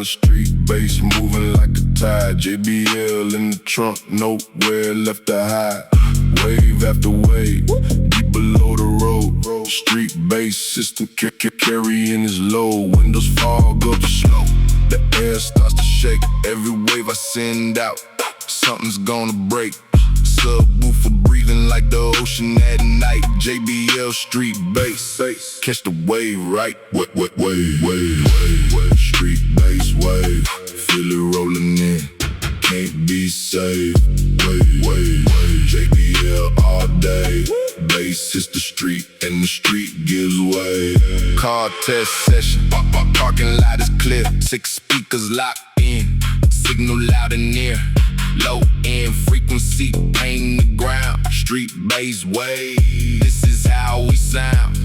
the street, bass moving like a tide. JBL in the trunk, nowhere left to hide. Wave after wave, deep below the road. Street bass system carrying his load. Windows fog up slow, the air starts to shake. Every wave I send out, something's gonna break. Subwoofer breathing like the ocean at night. JBL street bass, catch the wave right. Wave. Street bass wave, feel it rolling in, can't be saved. Wave. JBL all day, bass hits the street and the street gives way. Car test session, parking lot is clear. 6 speakers locked in, signal loud and near. Low end frequency, pain the ground. Street bass wave, this is how we sound.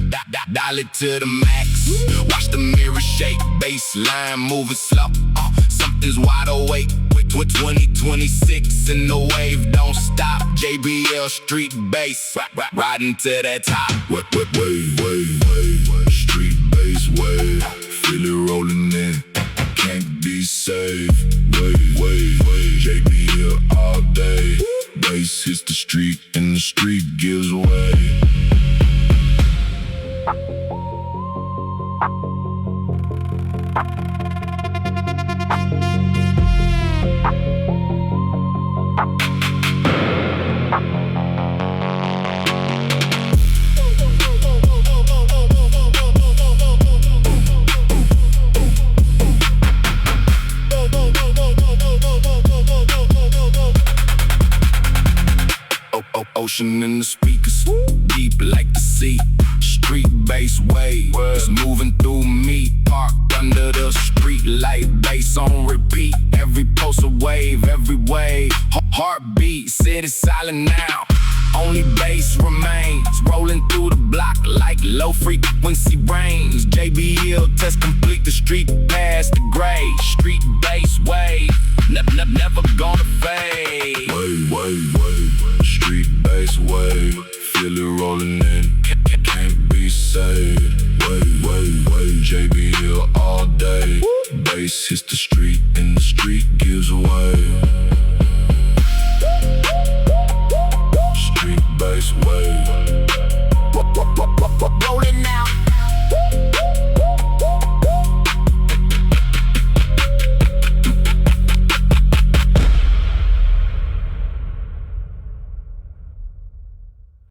Dial it to the max, watch the mirror shake. Bass line moving slow, something's wide awake. With 2026 and the wave don't stop. JBL street bass, riding to that top. Wave. Street bass wave, feel it rolling in, can't be saved. Wave. JBL all day, bass hits the street and the street gives way. Ocean in the speakers, deep like the sea. Street bass wave, it's moving through me. Parked under the street light, bass on repeat. Every pulse a wave, every wave. Heartbeat, city silent now. Only bass remains, rolling through the block like low frequency brains. JBL test complete, the street past the grade. Street bass wave, never gonna fade. Wave. Street bass wave, feel it rolling in, can't be saved. Wave. JBL all day, bass hits the street and the street gives away. Street bass wave.